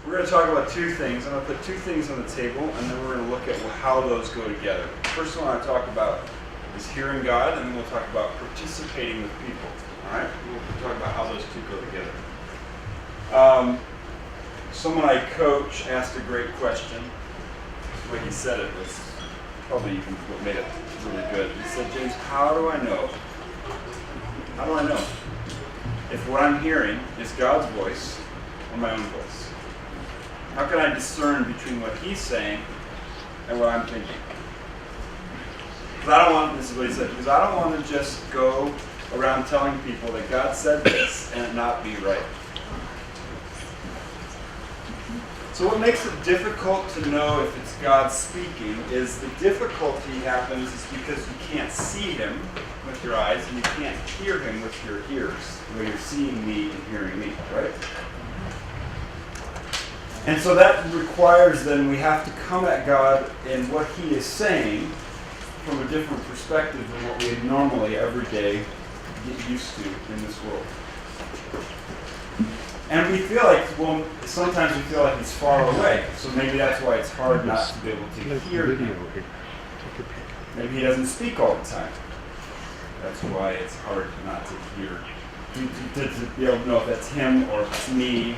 We're going to talk about two things. I'm going to put two things on the table, and then we're going to look at how those go together. The first one I want to talk about is hearing God, and then we'll talk about participating with people. All right? We'll talk about how those two go together. Someone I coach asked a great question. The way he said it was probably even what made it really good. He said, James, how do I know? How do I know if what I'm hearing is God's voice or my own voice? How can I discern between what he's saying and what I'm thinking? Because I don't want, this is what he said, because I don't want to just go around telling people that God said this and it not be right. So what makes it difficult to know if it's God speaking is the difficulty happens is because you can't see him with your eyes and you can't hear him with your ears, where you're seeing me and hearing me, right? And so that requires then we have to come at God and what he is saying from a different perspective than what we normally every day get used to in this world. And we feel like, well, sometimes we feel like he's far away. So maybe that's why it's hard not to be able to hear him. Maybe he doesn't speak all the time. That's why it's hard not to hear. To be able to know if that's him or if it's me.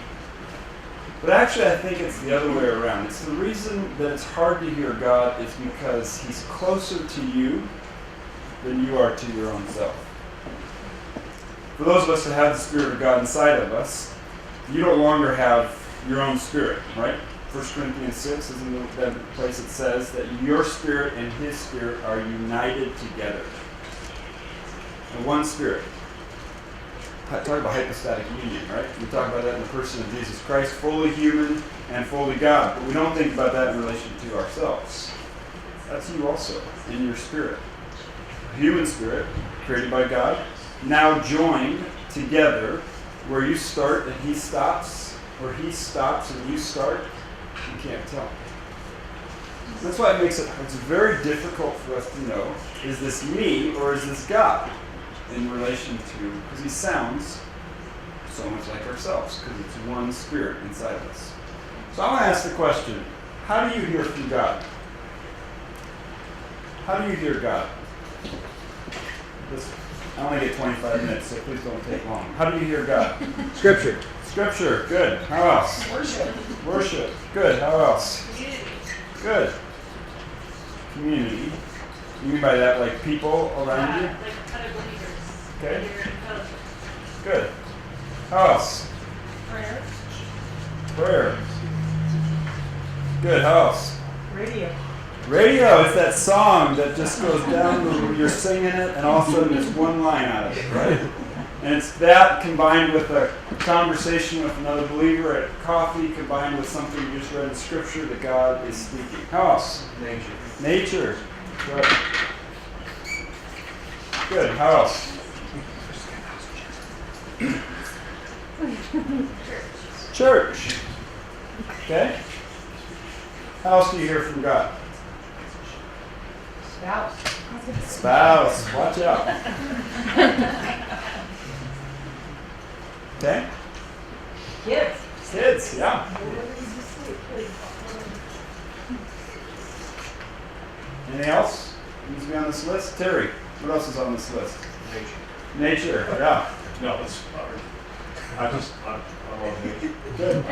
But actually, I think it's the other way around. It's the reason that it's hard to hear God is because he's closer to you than you are to your own self. For those of us that have the Spirit of God inside of us, you no longer have your own spirit, right? 1 Corinthians 6 is in the place it says that your spirit and his spirit are united together. The one spirit. Talk about hypostatic union, right? We talk about that in the person of Jesus Christ, fully human and fully God. But we don't think about that in relation to ourselves. That's you also, in your spirit. A human spirit, created by God, now joined together, where you start and he stops, where he stops and you start, you can't tell. That's why it makes it's very difficult for us to know, is this me or is this God in relation to, because he sounds so much like ourselves, because it's one spirit inside of us. So I want to ask the question, how do you hear from God? How do you hear God? Listen. I only get 25 minutes, so please don't take long. How do you hear God? Scripture. Scripture, good. How else? Worship, good. How else? Good. Community. You mean by that like people around you? Like other believers. Okay. Good. How else? Prayer. Prayer. Good. How else? Radio. Radio is that song that just goes down, you're singing it, and all of a sudden there's one line out of it, right? And it's that combined with a conversation with another believer at coffee, combined with something you just read in Scripture that God is speaking. How else? Nature. Nature. Good. Good. How else? Church. Okay? How else do you hear from God? Spouse. Watch out. Okay? Kids, yeah. Anything else needs to be on this list? Terry, what else is on this list? Nature, yeah. No, it's I love nature. Good. I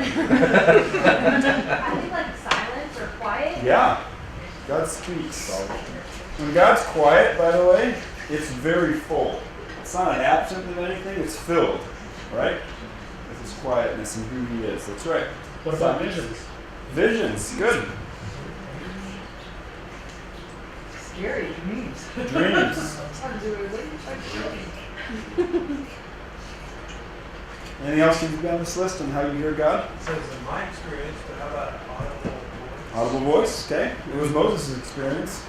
think like silence or quiet. Yeah. God speaks. When God's quiet, by the way, it's very full. It's not an absent of anything, it's filled, right? With his quietness and who he is. That's right. What about visions? Visions, good. Scary dreams. Dreams. Anything else you can be on this list on how you hear God? It says in my experience, but how about audible voice? Audible voice, okay. It was Moses' experience.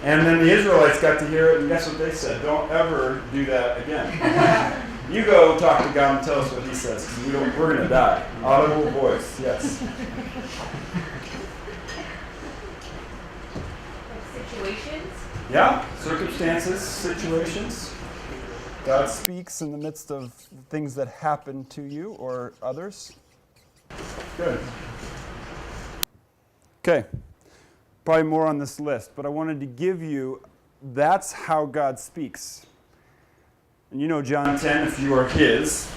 And then the Israelites got to hear it, and guess what they said? Don't ever do that again. You go talk to God and tell us what he says, because we're going to die. Audible voice, yes. Like situations. Yeah, circumstances, situations. God speaks in the midst of things that happen to you or others. Good. Okay. Probably more on this list, but I wanted to give you, that's how God speaks. And you know John 10, if you are his,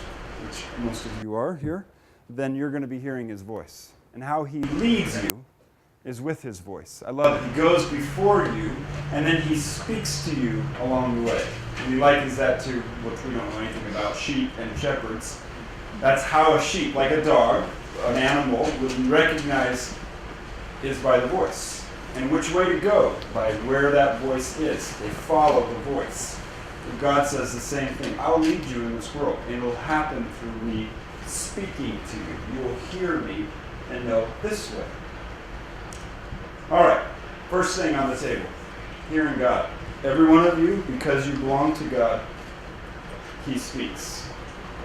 which most of you are here, then you're going to be hearing his voice. And how he leads you is with his voice. I love it. He goes before you, and then he speaks to you along the way. And he likens that to, which we don't know anything about, sheep and shepherds. That's how a sheep, like a dog, an animal, would recognize is by the voice. And which way to go? By where that voice is. They follow the voice. And God says the same thing. I'll lead you in this world. And it'll happen through me speaking to you. You will hear me and know this way. All right. First thing on the table. Hearing God. Every one of you, because you belong to God, he speaks.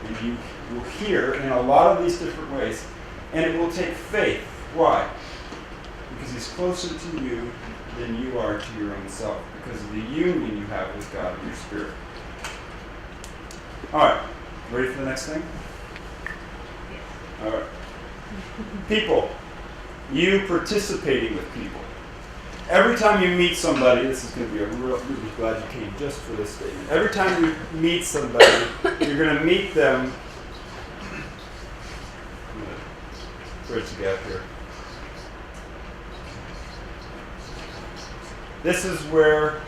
And you will hear in a lot of these different ways. And it will take faith. Why? Because he's closer to you than you are to your own self, because of the union you have with God in your spirit. All right, ready for the next thing? All right. People, you participating with people. Every time you meet somebody, this is going to be really glad you came just for this statement. Every time you meet somebody, you're going to meet them. I'm going to bridge the gap here. This is where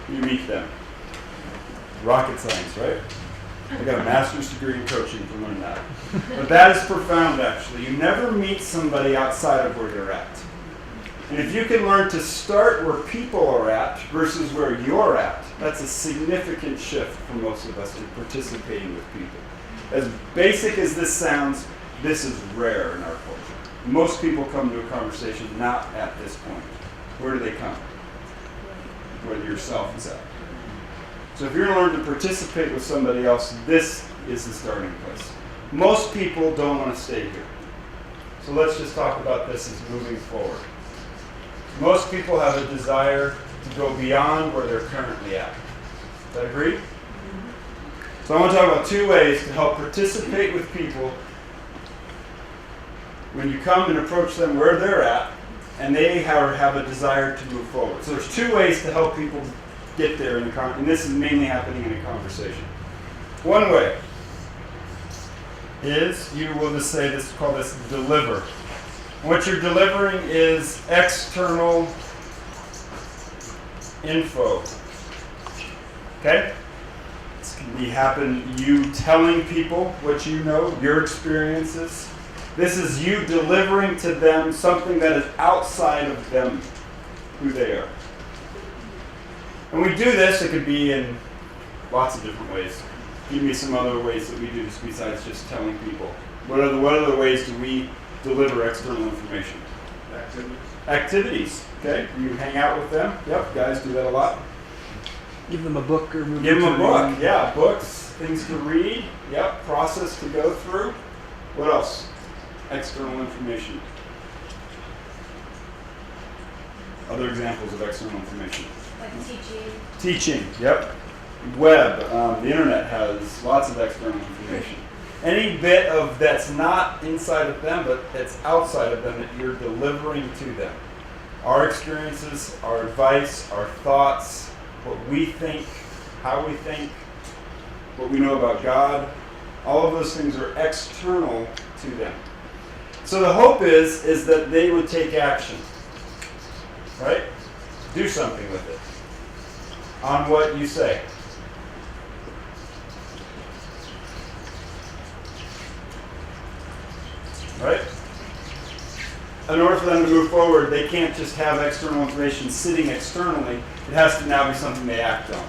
you meet them. Rocket science, right? I got a master's degree in coaching to learn that. But that is profound, actually. You never meet somebody outside of where they're at. And if you can learn to start where people are at versus where you're at, that's a significant shift for most of us in participating with people. As basic as this sounds, this is rare in our culture. Most people come to a conversation not at this point. Where do they come? Where yourself is at. So if you're going to learn to participate with somebody else, this is the starting place. Most people don't want to stay here. So let's just talk about this as moving forward. Most people have a desire to go beyond where they're currently at. Does that agree? So I want to talk about two ways to help participate with people when you come and approach them where they're at, and they have a desire to move forward. So there's two ways to help people get there, and this is mainly happening in a conversation. One way is, you will just say this, call this deliver. What you're delivering is external info. Okay? This can you telling people what you know, your experiences. This is you delivering to them something that is outside of them, who they are. And we do this, it could be in lots of different ways. Give me some other ways that we do this besides just telling people. What other ways do we deliver external information? Activities. Okay? You hang out with them. Yep, guys do that a lot. Give them a book or movie. Give them a book. Yeah, books, things to read. Yep, process to go through. What else? External information. Other examples of external information. Like teaching. Teaching, yep. Web, the internet has lots of external information. Any bit of that's not inside of them, but that's outside of them that you're delivering to them. Our experiences, our advice, our thoughts, what we think, how we think, what we know about God, all of those things are external to them. So the hope is that they would take action, right? Do something with it on what you say. Right? In order for them to move forward, they can't just have external information sitting externally. It has to now be something they act on.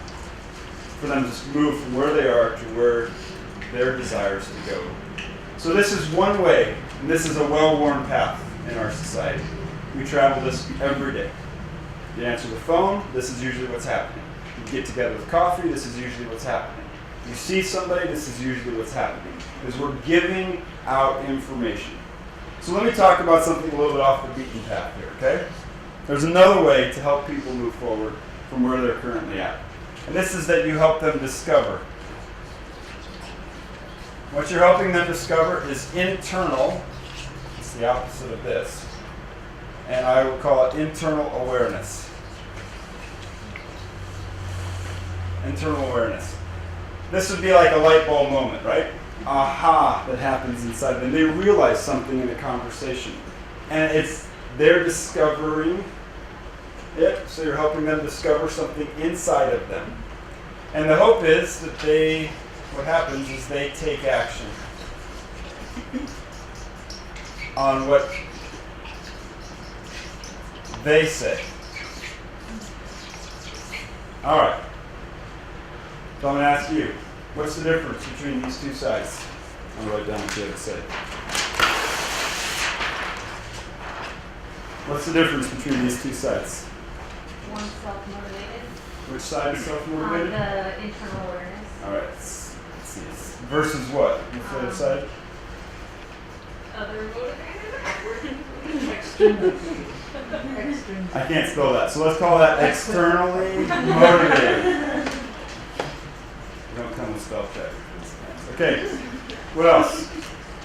For them to move from where they are to where their desires to go. So this is one way, and this is a well-worn path in our society. We travel this every day. You answer the phone, this is usually what's happening. You get together with coffee, this is usually what's happening. You see somebody, this is usually what's happening. Because we're giving out information. So let me talk about something a little bit off the beaten path here, okay? There's another way to help people move forward from where they're currently at. And this is that you help them discover. What you're helping them discover is internal the opposite of this. And I will call it internal awareness. Internal awareness. This would be like a light bulb moment, right? Aha, that happens inside them. They realize something in a conversation. And they're discovering it, so you're helping them discover something inside of them. And the hope is that what happens is they take action on what they say. All right. So I'm going to ask you, what's the difference between these two sides? I'll write down what the other side. What's the difference between these two sides? One self-motivated. Which side is self-motivated? The internal awareness. All right. Let's see. Versus what? What's the other side? Other motivated. I can't spell that. So let's call that externally motivated. Don't come with spell check. Okay. What else?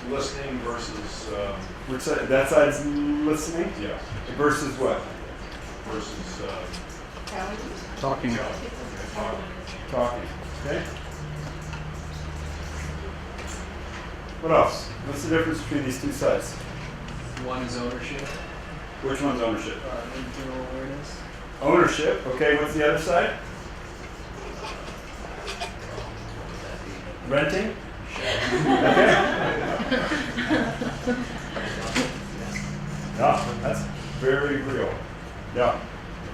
Listening versus Which side? That side's listening? yeah Versus what? versus Talking. Talking. Okay. What else? What's the difference between these two sides? One is ownership, Which one's ownership? internal awareness. Ownership. Okay, what's the other side? Renting? Okay. Yeah, that's very real. Yeah.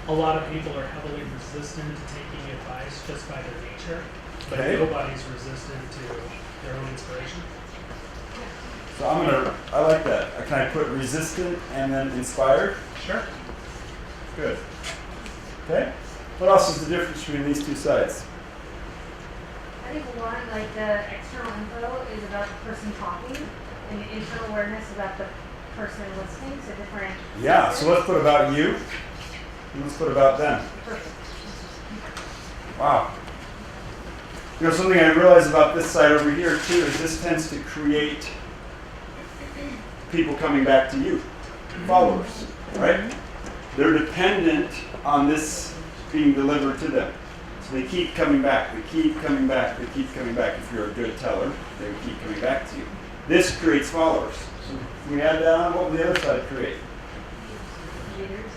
A lot of people are heavily resistant to taking advice just by their nature, but Okay. nobody's resistant to their own inspiration. So I like that. Can I put resistant and then inspired? Sure. Good. Okay. What else is the difference between these two sides? I think one, like the external info is about the person talking, and the internal awareness is about the person listening, so different. Yeah, so let's put about you, and let's put about them. Perfect. Wow. You know, something I realize about this side over here too is this tends to create people coming back to you, followers, right? They're dependent on this being delivered to them. So they keep coming back, they keep coming back, they keep coming back. If you're a good teller, they will keep coming back to you. This creates followers. So if we add that on, what will the other side create? Leaders.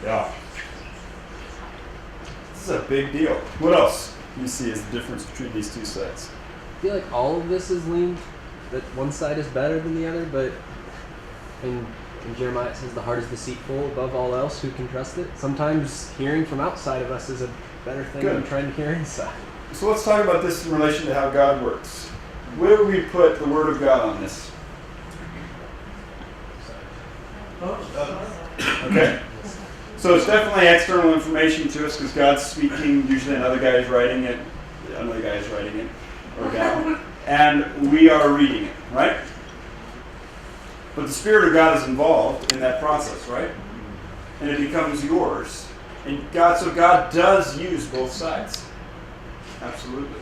Yeah. This is a big deal. What else you see as the difference between these two sides? I feel like all of this is leaned that one side is better than the other, but in Jeremiah it says the heart is deceitful above all else, who can trust it? Sometimes hearing from outside of us is a better thing than Good. trying to hear inside. So let's talk about this in relation to how God works. Where do we put the Word of God on this? Okay. So it's definitely external information to us because God's speaking, usually another guy is writing it, or gal, and we are reading it, right? But the Spirit of God is involved in that process, right? And it becomes yours. And so God does use both sides. Absolutely.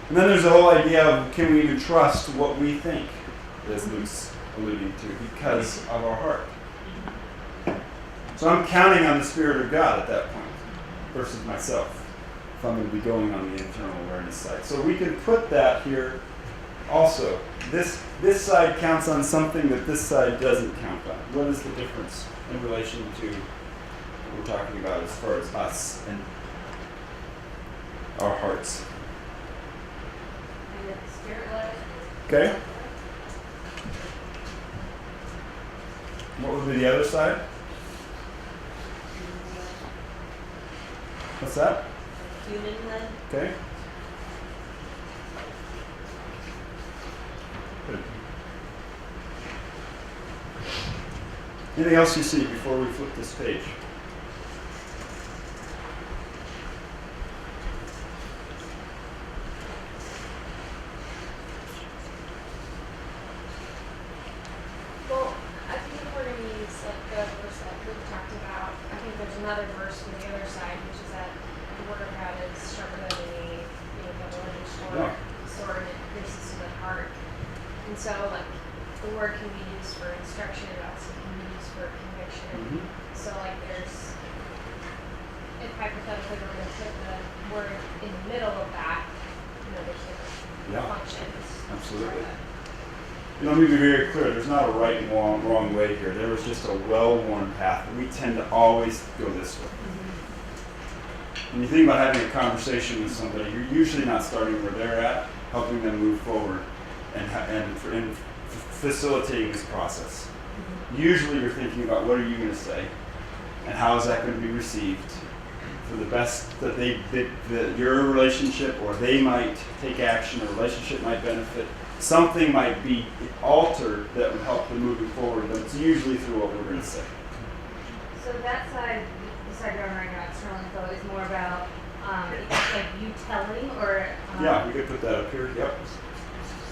And then there's the whole idea of, can we even trust what we think, as Luke's alluding to, because of our heart. So I'm counting on the Spirit of God at that point versus myself, if I'm going to be going on the internal awareness side. So we can put that here also. This side counts on something that this side doesn't count on. What is the difference in relation to what we're talking about as far as us and our hearts? And it's spirit-led. Okay? What would be the other side? What's that? Human-led. Okay. Good. Anything else you see before we flip this page? Well, I think we're going to use like the verse that Luke talked about. I think there's another verse from the other side, which is that the word of God is sharper than a word can be used for instruction, it also can be used for conviction. Mhm. So like there's, if hypothetically we're going to put the word in the middle of that, there's different Yeah, functions. absolutely. Let me be very clear. There's not a right and wrong way here. There is just a well-worn path. We tend to always go this way. When you think about having a conversation with somebody, you're usually not starting where they're at, helping them move forward and facilitating this process. Usually you're thinking about what are you going to say and how is that going to be received for the best that your relationship, or they might take action, a relationship might benefit, something might be altered that would help them moving forward, but it's usually through what we're going to say. So that side, the side you're on right now, external info, is more about like you telling or Yeah, we could put that up here. Yep.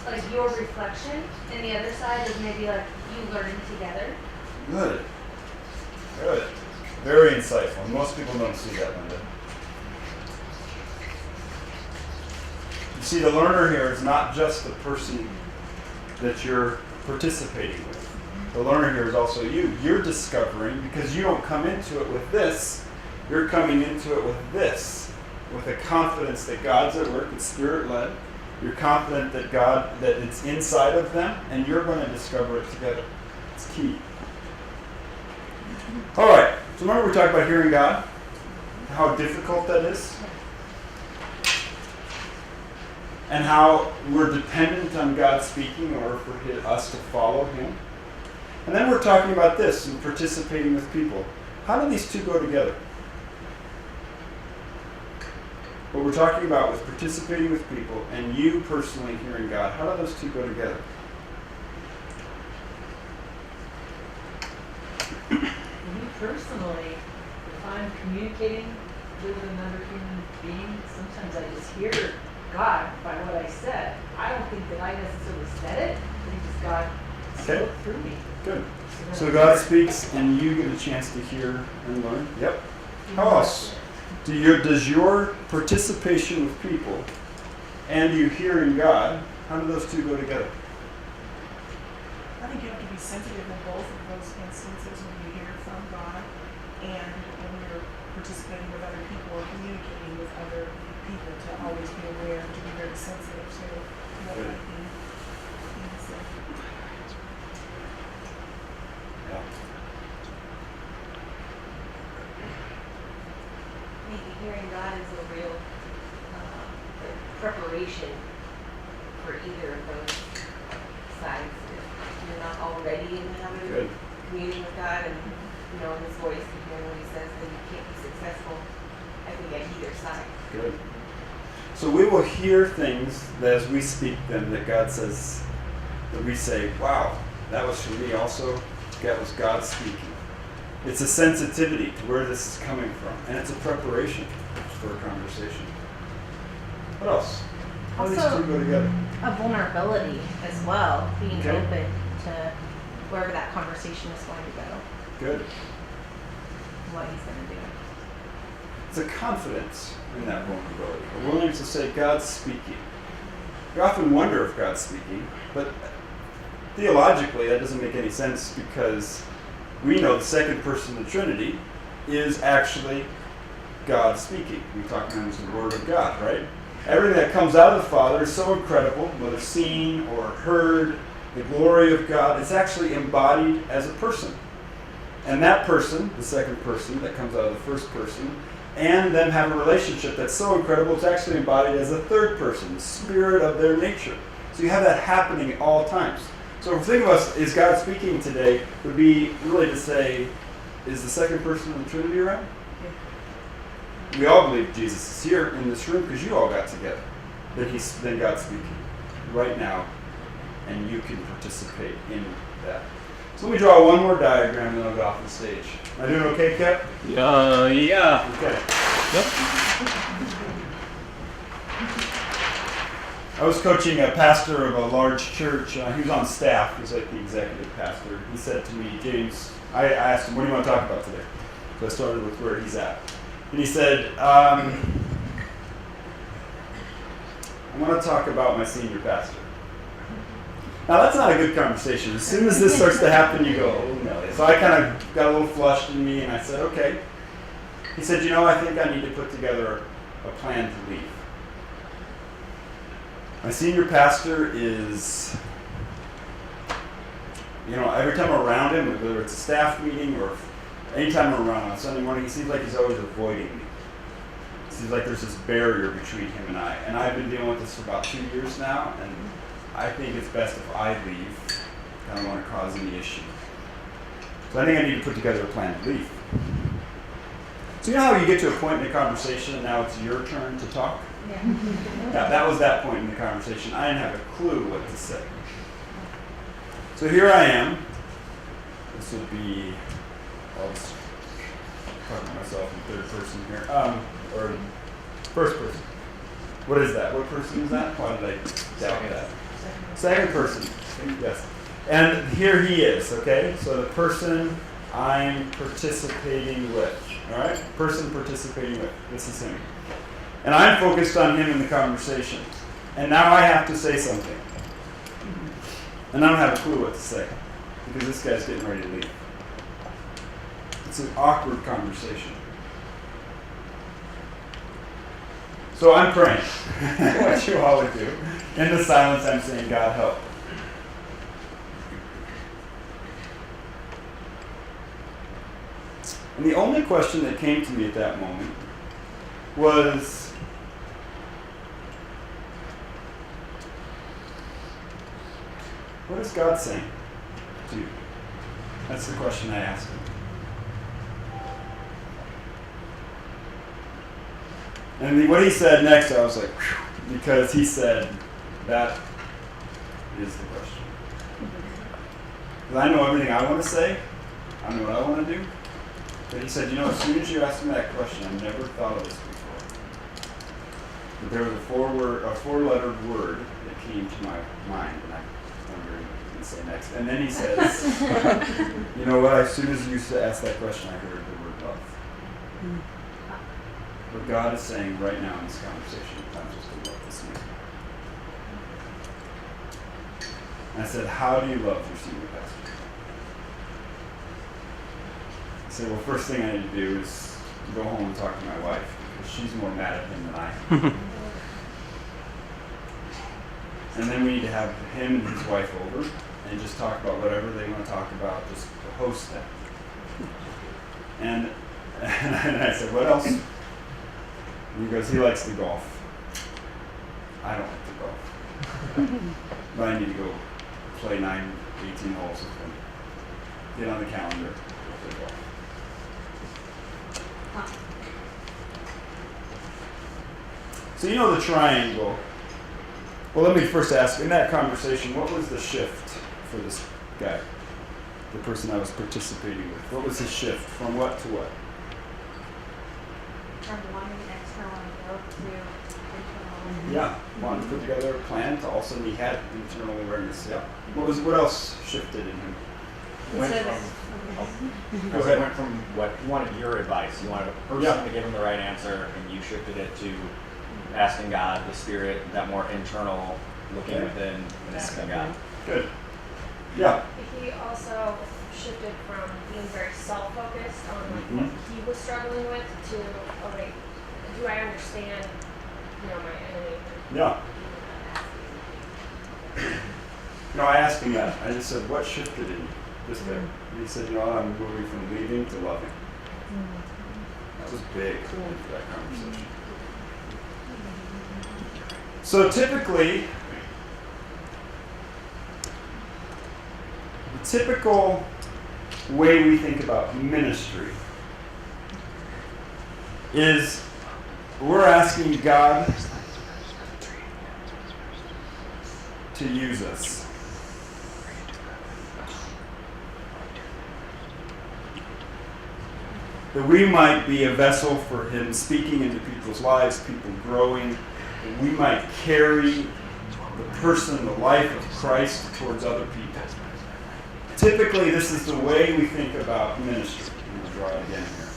like your reflection, and the other side is maybe like you learning together. Good. Good. Very insightful. Most people don't see that, Linda. You see, the learner here is not just the person that you're participating with. The learner here is also you. You're discovering, because you don't come into it with this, you're coming into it with this, with a confidence that God's at work, it's Spirit-led. You're confident that it's inside of them, and you're going to discover it together. It's key. All right. So remember we talked about hearing God, how difficult that is, and how we're dependent on God speaking in order for us to follow Him. And then we're talking about this and participating with people. How do these two go together? What we're talking about with participating with people and you personally hearing God, how do those two go together? Me personally, if I'm communicating with another human being, sometimes I just hear God by what I said. I don't think that I necessarily said it. I think it's God spoke through me. Good. So God speaks and you get a chance to hear and learn. Yep. How else? Does your participation with people and you hearing God, how do those two go together? I think you have to be sensitive in both of those instances when you hear from God and when you're participating with other people or communicating with other people, to always be aware and to be very sensitive to what Good. might be being said. Yeah. Maybe hearing God is a real preparation for either of those sides. If you're not already in the habit Good. of communing with God and knowing His voice and hearing what He says, then you can't be successful, I think, at either side. Good. So we will hear things that as we speak them that God says, that we say, wow, that was for me also. That was God speaking. It's a sensitivity to where this is coming from, and it's a preparation for a conversation. What else? How do these Also, two go together? a vulnerability as well, being Okay. open to wherever that conversation is going to go, Good. and what He's going to do. It's a confidence in that vulnerability, a willingness to say, God's speaking. We often wonder if God's speaking, but theologically that doesn't make any sense, because we know the second person of the Trinity is actually God speaking. We talk about it as the Word of God, right? Everything that comes out of the Father is so incredible, whether seen or heard, the glory of God, it's actually embodied as a person. And that person, the second person that comes out of the first person, and them have a relationship that's so incredible, it's actually embodied as a third person, the spirit of their nature. So you have that happening at all times. So if we think of us, is God speaking today, would be really to say, is the second person of the Trinity around? We all believe Jesus is here in this room because you all got together. Then God's speaking right now, and you can participate in that. So let me draw one more diagram, and then I'll get off the stage. Am I doing okay, Cap? Yeah. Okay. Yep. I was coaching a pastor of a large church. He was on staff. He was like the executive pastor. He said to me, James, I asked him, what do you want to talk about today? So I started with where he's at. And he said, I want to talk about my senior pastor. Now that's not a good conversation. As soon as this starts to happen, you go, oh no. So I kind of got a little flushed in me, and I said, okay. He said, I think I need to put together a plan to leave. My senior pastor is, every time I'm around him, whether it's a staff meeting or anytime I'm around on Sunday morning, he seems like he's always avoiding me. It seems like there's this barrier between him and I. And I've been dealing with this for about 2 years now, and I think it's best if I leave. I don't want to cause any issue. So I think I need to put together a plan to leave. So how you get to a point in the conversation and now it's your turn to talk? Yeah. That was that point in the conversation. I didn't have a clue what to say. So here I am. This would be, I'll just talk to myself in third person here. Or first person. What is that? What person is that? Why did I doubt that? Second person. Yes. And here he is, okay? So the person I'm participating with. All right? Person participating with. This is him. And I'm focused on him in the conversation. And now I have to say something. And I don't have a clue what to say. Because this guy's getting ready to leave. It's an awkward conversation. So I'm praying. What you all would do. In the silence, I'm saying, God help. And the only question that came to me at that moment was, what is God saying to you? That's the question I asked him. And what he said next, I was like, whew, because he said, that is the question. Because I know everything I want to say. I know what I want to do. But he said, as soon as you asked me that question, I never thought of this before. But there was a four-letter word that came to my mind, and I wondered what to say next. And then he says, you know what, as soon as you asked that question, I heard the word love. What God is saying right now in this conversation, I'm just to love this man. And I said, how do you love your senior pastor? I said, well, first thing I need to do is go home and talk to my wife, because she's more mad at him than I am. And then we need to have him and his wife over and just talk about whatever they want to talk about, just host them. And I said, what else? And he goes, he likes to golf. I don't like to golf. But I need to go play 18 holes with him. Get on the calendar, play golf. So the triangle. Well, let me first ask, in that conversation, what was the shift for this guy? The person I was participating with. What was his shift? From what to what? From wanting external growth to internal. Yeah, wanted to put together a plan. To all of a sudden he had internal awareness. Yeah. What else shifted in him? Went Instead from, Go ahead. Went from what you wanted your advice. You wanted a person to give him the right answer, and you shifted it to asking God, the Spirit, that more internal looking within and asking God. Good. Yeah. He also shifted from being very self-focused on what he was struggling with to, okay, do I understand, my enemy? Yeah. I asked him that. I just said, what shifted in you? Just there. And he said, I'm moving from leaving to loving. That was big for that conversation. So typically, the typical way we think about ministry is we're asking God to use us. That we might be a vessel for Him speaking into people's lives, people growing. That we might carry the person, the life of Christ towards other people. Typically, this is the way we think about ministry. I'm going to draw it again here.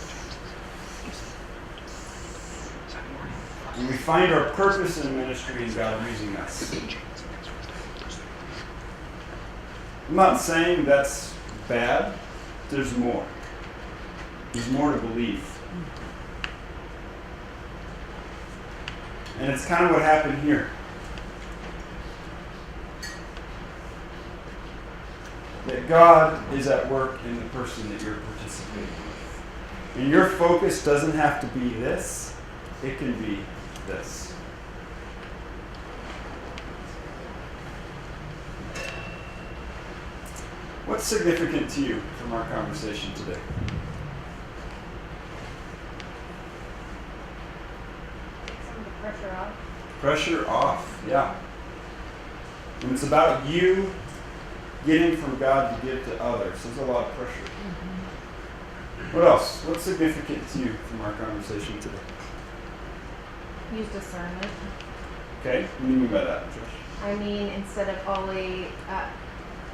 And we find our purpose in ministry in God using us. I'm not saying that's bad. There's more. There's more to believe. And it's kind of what happened here. That God is at work in the person that you're participating with. And your focus doesn't have to be this. It can be this. What's significant to you from our conversation today? Take some of the pressure off. Pressure off, yeah. When it's about you getting from God to give to others, there's a lot of pressure. What else? What's significant to you from our conversation today? Use discernment. Okay, what do you mean by that, Trish? I mean, instead of always,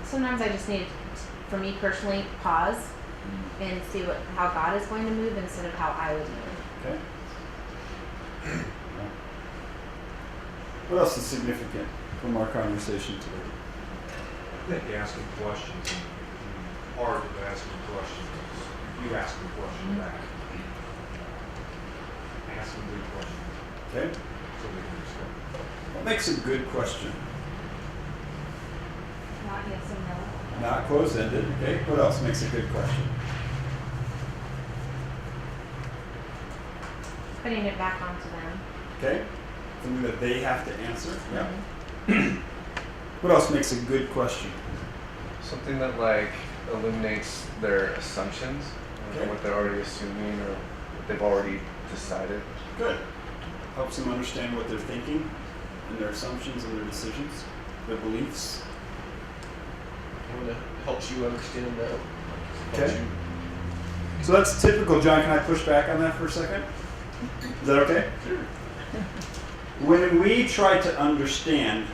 sometimes I just need, for me personally, pause and see how God is going to move instead of how I would move. Okay. What else is significant from our conversation today? I think asking questions and part of asking questions is you asking a question back. Asking good questions Okay. so they can respond. What makes a good question? Not yes and no. Not closed-ended. Okay. What else makes a good question? Putting it back onto them. Okay. Something that they have to answer. Yeah. What else makes a good question? Something that like eliminates their assumptions, Okay. what they're already assuming or what they've already decided. Good. Helps them understand what they're thinking and their assumptions and their decisions, their beliefs. When it helps you understand that. Okay. Helps you. So that's typical. John, can I push back on that for a second? Is that okay? Sure. When we try to understand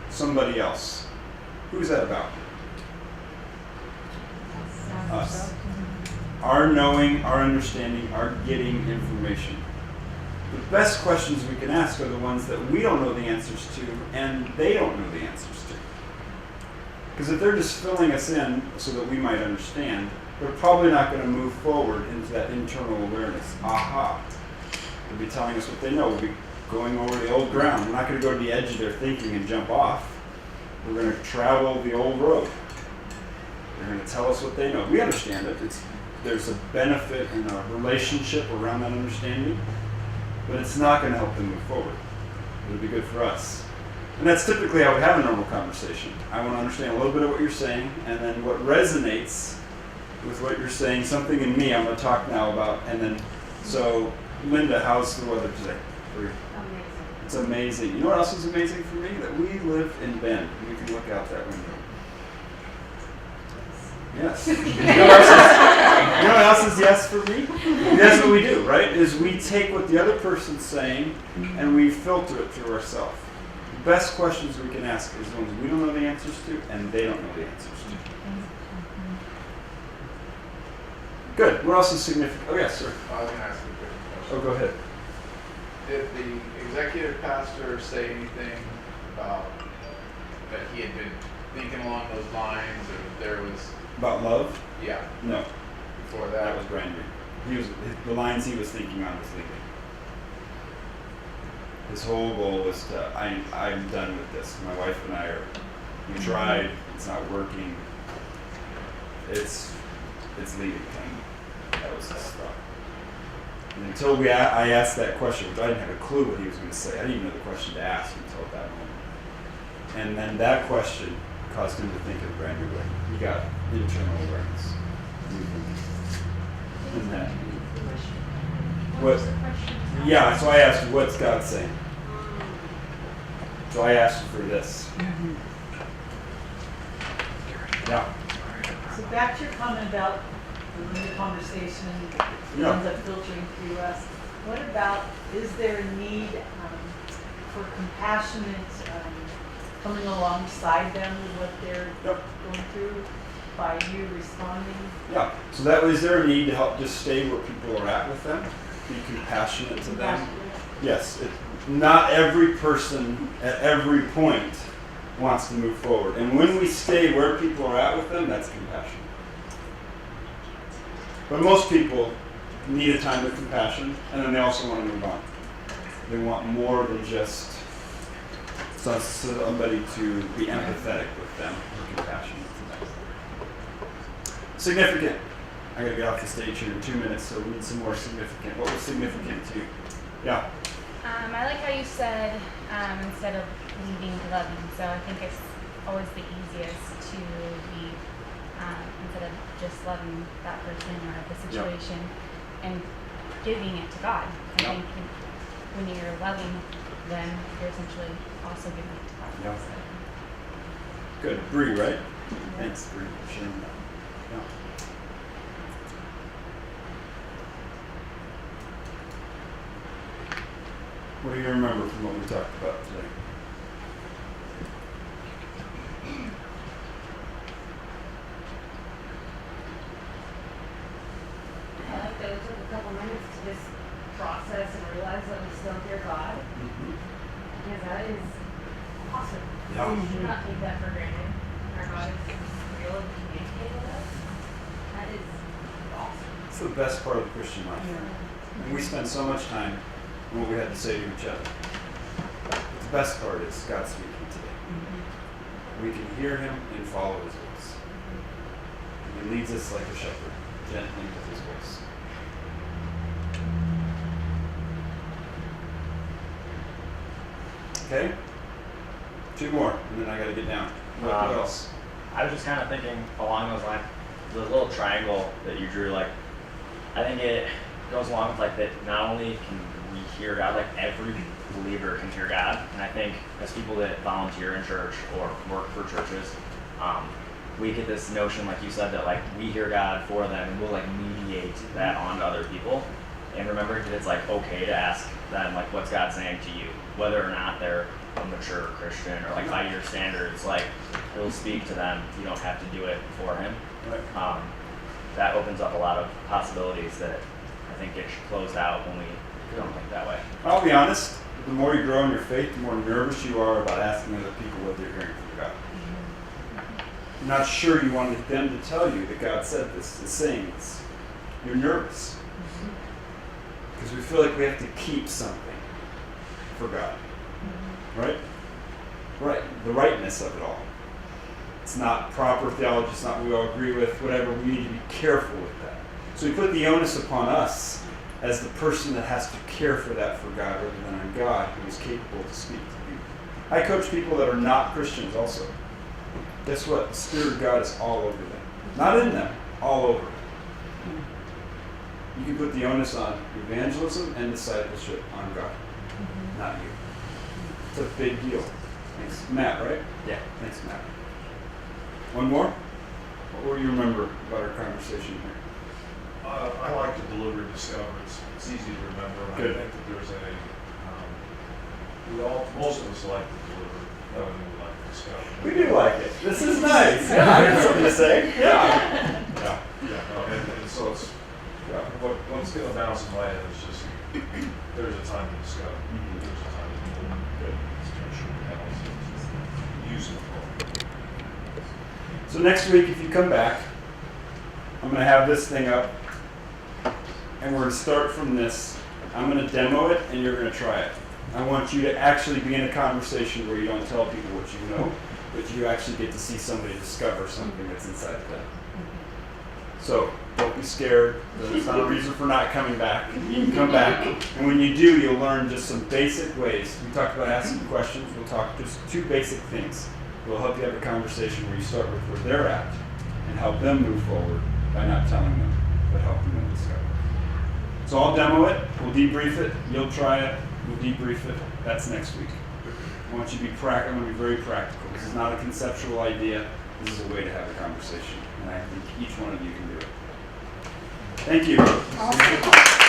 somebody else, who's that about? Us. Our knowing, our understanding, our getting information. The best questions we can ask are the ones that we don't know the answers to and they don't know the answers to. Because if they're just filling us in so that we might understand, they're probably not going to move forward into that internal awareness. Aha. They'll be telling us what they know. We'll be going over the old ground. We're not going to go to the edge of their thinking and jump off. We're going to travel the old road. They're going to tell us what they know. We understand it. There's a benefit in a relationship around that understanding, but it's not going to help them move forward. It'll be good for us. And that's typically how we have a normal conversation. I want to understand a little bit of what you're saying, and then what resonates with what you're saying, something in me I'm going to talk now about. And then, so Linda, how's the weather today for you? Amazing. It's amazing. You know what else is amazing for me? That we live in Bend. We can look out that window. Yes. You know what else is yes for me? That's what we do, right? Is we take what the other person's saying and we filter it through ourselves. The best questions we can ask is the ones we don't know the answers to and they don't know the answers to. Good. What else is significant? Oh, yes, sir. I was going to ask you a quick question. Oh, go ahead. Did the executive pastor say anything about that he had been thinking along those lines, or there was? About love? Yeah. No. Before That that was Brandon. The lines he was thinking on was leaving. His whole goal was to, I'm done with this. My wife and I we tried, it's not working. It's leaving time. That was his thought. And until I asked that question, which I didn't have a clue what he was going to say. I didn't even know the question to ask until that moment. And then that question caused him to think in a brand new way. He got internal awareness. Isn't that? What? Yeah, so I asked, what's God saying? So I asked for this. Yeah. So back to your comment about the conversation Yeah. ends up filtering through us. What about, is there a need for compassionate coming alongside them with what they're going through by you responding? Yeah. So that was there a need to help just stay where people are at with them? Be compassionate to them? Yes. Not every person at every point wants to move forward. And when we stay where people are at with them, that's compassion. But most people need a time of compassion, and then they also want to move on. They want more than just somebody to be empathetic with them or compassionate to them. Significant. I gotta get off the stage here in 2 minutes, so we need some more significant. What was significant to you? Yeah. I like how you said instead of leading, loving. So I think it's always the easiest to be instead of just loving that person or the situation and giving it to God. I think when you're loving them, you're essentially also giving it to God. Yeah. Good. Bree, right? Thanks, Bree, for sharing that. Yeah. What do you remember from what we talked about today? I like that it took a couple minutes to just process and realize that we still hear God. Because that is awesome. Yeah. We should not take that for granted. Our God is real and communicating with us. That is awesome. It's the best part of the Christian life. And we spend so much time on what we had to say to each other. But the best part is God speaking today. We can hear him and follow his voice. And he leads us like a shepherd, gently with his voice. Okay? 2 more, and then I gotta get down. What else? I was just kind of thinking along those lines, the little triangle that you drew, like, I think it goes along with like that not only can we hear God, like every believer can hear God. And I think as people that volunteer in church or work for churches, we get this notion, like you said, that like we hear God for them and we'll like mediate that on to other people. And remembering that it's like okay to ask them like what's God saying to you, whether or not they're a mature Christian or like by your standards, like he'll speak to them. You don't have to do it for him. Right. That opens up a lot of possibilities that I think get closed out when we don't think that way. I'll be honest, the more you grow in your faith, the more nervous you are about asking other people what they're hearing from God. You're not sure you wanted them to tell you that God said this, is saying this. You're nervous. Because we feel like we have to keep something for God. Right? Right. The rightness of it all. It's not proper theology, it's not what we all agree with, whatever. We need to be careful with that. So we put the onus upon us as the person that has to care for that for God rather than on God who is capable to speak to you. I coach people that are not Christians also. Guess what? The Spirit of God is all over them. Not in them, all over them. You can put the onus on evangelism and discipleship on God, not you. It's a big deal. Thanks. Matt, right? Yeah. Thanks, Matt. One more? What do you remember about our conversation here? I like to deliver discoveries. It's easy to remember. And Good. I think that there's most of us like to deliver. We like to discover. We do like it. This is nice. Yeah, I got something to say. Yeah. Yeah. And so it's, what's going to bounce in my head is just, there's a time to discover. There's a time to deliver. Good. It's going to show the balance. Use it for. So next week, if you come back, I'm going to have this thing up, and we're going to start from this. I'm going to demo it, and you're going to try it. I want you to actually begin a conversation where you don't tell people what you know, but you actually get to see somebody discover something that's inside of them. So don't be scared. That's not a reason for not coming back. You can come back, and when you do, you'll learn just some basic ways. We talked about asking questions. We'll talk just 2 basic things. We'll help you have a conversation where you start with where they're at and help them move forward by not telling them, but helping them discover. So I'll demo it. We'll debrief it. You'll try it. We'll debrief it. That's next week. I want you to be practical. I'm going to be very practical. This is not a conceptual idea. This is a way to have a conversation. And I think each one of you can do it. Thank you. Awesome.